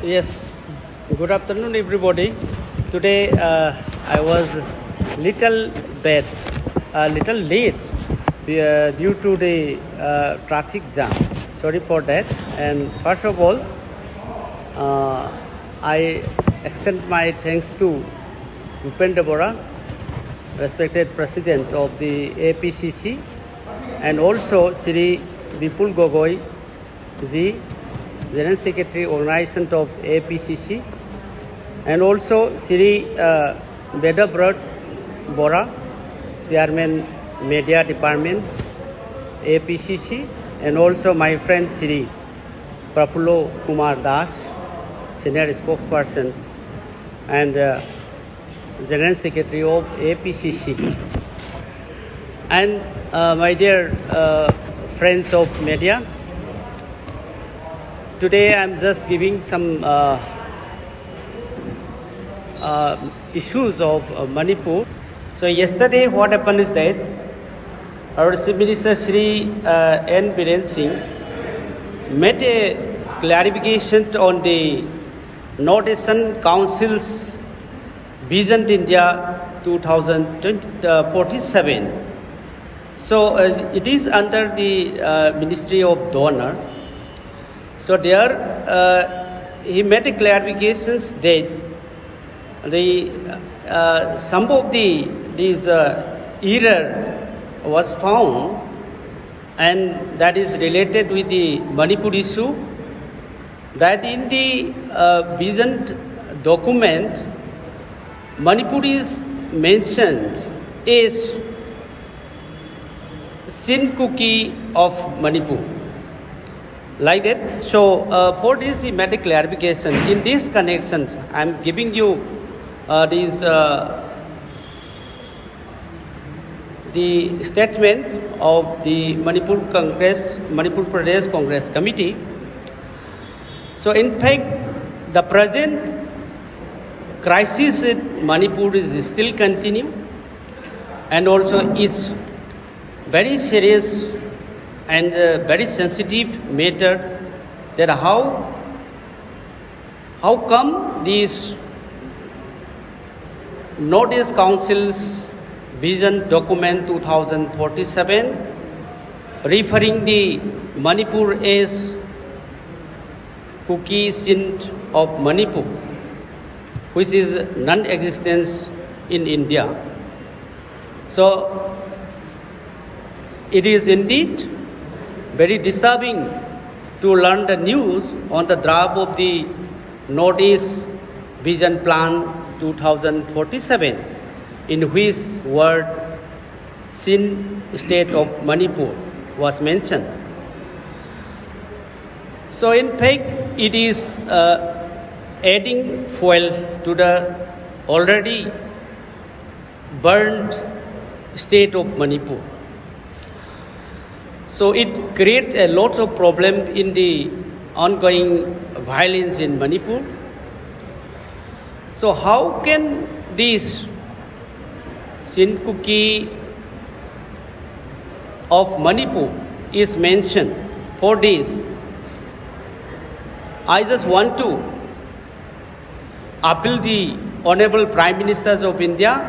Yes, good afternoon, everybody. Today I was little bit, little late due to the traffic jam. Sorry for that. And first of all, I extend my thanks to Upendra Bora, respected President of the APCC, and also Sri Vipul Gogoi Ji, General Secretary Organization of APCC, and also Sri Bedabrat Bora, Chairman Media Department, APCC, and also my friend Sri Prafullo Kumar Das, Senior Spokesperson and General Secretary of APCC, and my dear friends of media. Today I am just giving some issues of Manipur. So yesterday what happened is that our Chief Minister Sri N. Biren Singh made a clarification on the North-Eastern Council's Vision India 2047. So it is under the Ministry of Donor. So there, he made a clarifications that the some of these error was found, and that is related with the Manipur issue. That in the vision document, Manipur is mentioned as Sinkuki of Manipur. Like that. So for this he made a clarification. In these connections, I am giving you the statement of the Manipur Pradesh Congress Committee. So in fact, the present crisis in Manipur is still continuing, and also it's very serious and very sensitive matter, that how come this North-East Council's Vision Document 2047 referring the Manipur as Kuki Sind of Manipur, which is non-existent in India. So it is indeed very disturbing to learn the news on the draft of the Northeast Vision Plan 2047, in which word Sin state of Manipur was mentioned. So in fact, it is adding fuel to the already burned state of Manipur. So it creates a lot of problems in the ongoing violence in Manipur. So how can this Sinkuki of Manipur is mentioned? For this, I just want to appeal the Honorable Prime Ministers of India,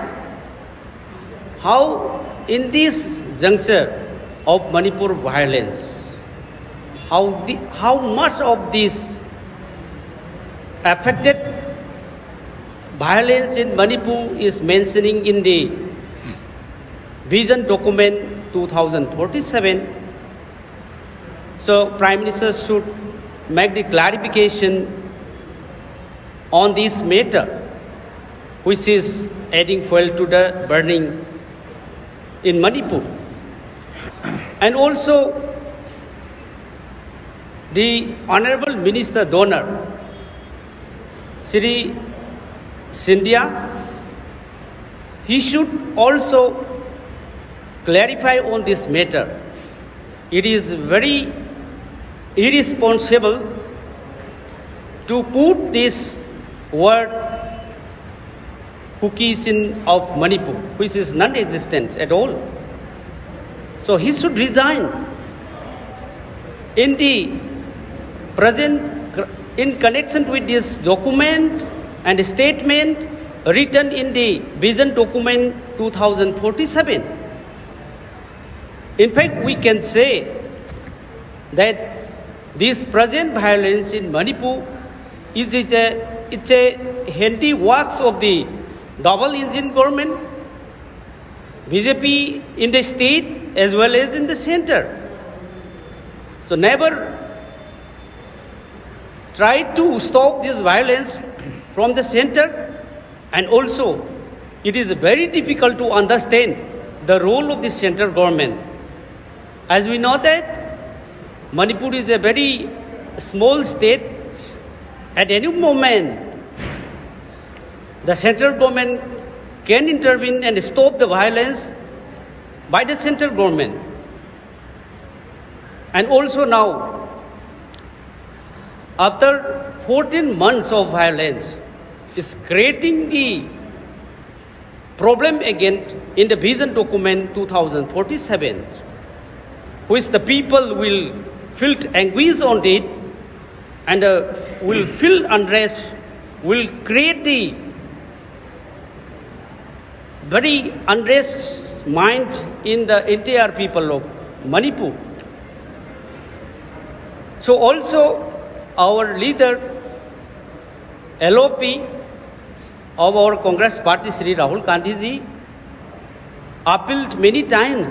how in this juncture of Manipur violence, how much of this affected violence in Manipur is mentioning in the Vision Document 2047. So Prime Minister should make the clarification on this matter, which is adding fuel to the burning in Manipur. And also, the Honorable Minister Donor, Sri Scindia, he should also clarify on this matter. It is very irresponsible to put this word Kuki Sind of Manipur, which is non-existent at all. So he should resign. In the present in connection with this document and statement written in the Vision Document 2047. In fact, we can say that this present violence in Manipur is a handiwork of the double engine government, BJP in the state as well as in the center. So never try to stop this violence from the center, and also it is very difficult to understand the role of the central government. As we know that Manipur is a very small state. At any moment, the central government can intervene and stop the violence by the central government. And also now, after 14 months of violence, is creating the problem again in the Vision Document 2047, which the people will feel anguish on it and will feel unrest, will create the very unrest mind in the entire people of Manipur. So also our leader, LOP of our Congress party, Shri Rahul Gandhi ji, appealed many times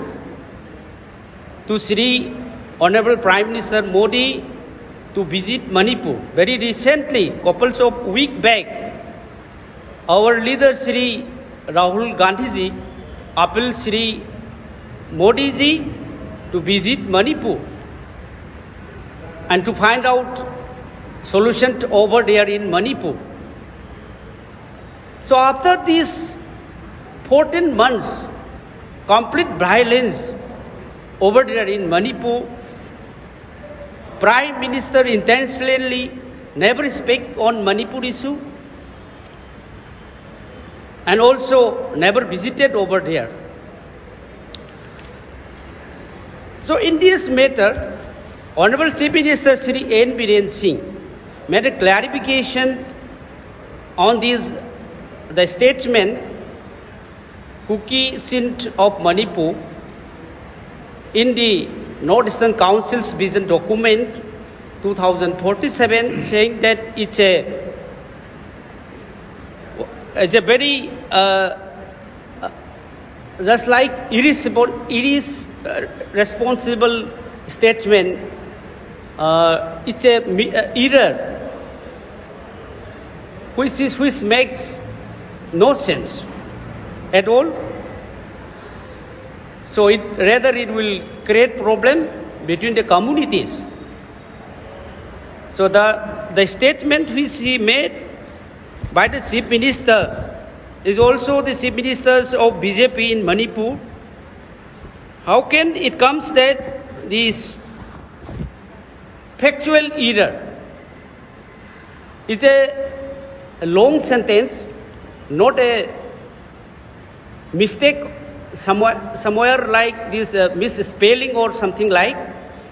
to Shri Honorable Prime Minister Modi to visit Manipur. Very recently, couple of weeks back, our leader Shri Rahul Gandhi ji appealed Shri Modi ji to visit Manipur and to find out solution over there in Manipur. So after these 14 months, complete violence over there in Manipur, Prime Minister intentionally never speak on Manipur issue and also never visited over there. So in this matter, Honorable Chief Minister Shri N. Biren Singh made a clarification on the statement Kuki Sint of Manipur in the Northeastern Council's Vision Document 2047, saying that it's a very just like irresponsible statement. It's a error which makes no sense at all. So rather it will create problem between the communities. So the statement which he made by the Chief Minister is also the Chief Ministers of BJP in Manipur. How can it comes that this factual error is a long sentence, not a mistake somewhere like this misspelling or something like.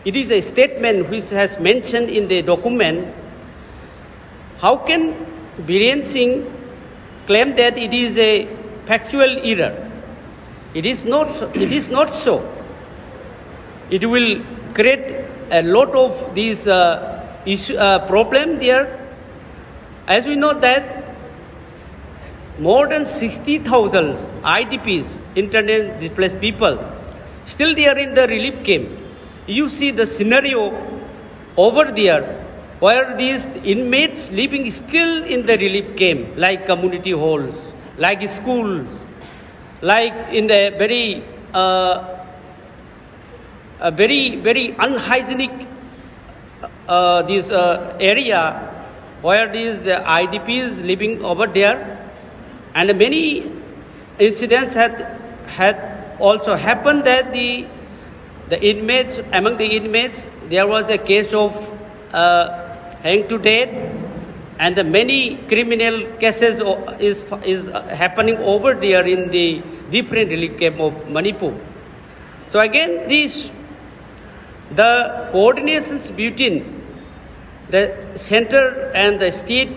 It is a statement which has mentioned in the document. How can Biren Singh claim that it is a factual error? It is not so. It will create a lot of these problem there. As we know that more than 60,000 IDPs, internally displaced people, still they are in the relief camp. You see the scenario over there where these inmates living still in the relief camp, like community halls, like schools, like in the very unhygienic area where the IDPs living over there. And many incidents had also happened that the inmates, among the inmates, there was a case of hanged to death, and the many criminal cases is happening over there in the different relief camp of Manipur. So again, the coordinations between the center and the state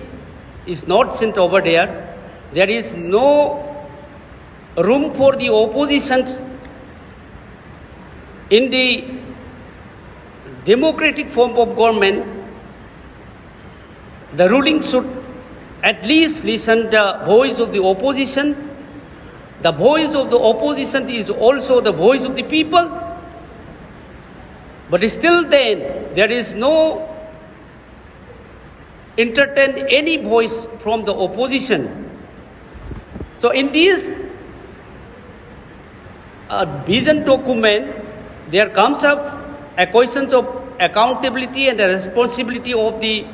is not sent over there. There is no room for the opposition in the democratic form of government. The ruling should at least listen the voice of the opposition. The voice of the opposition is also the voice of the people. But still then, there is no entertain any voice from the opposition. So in this vision document, there comes up a question of accountability and the responsibility of the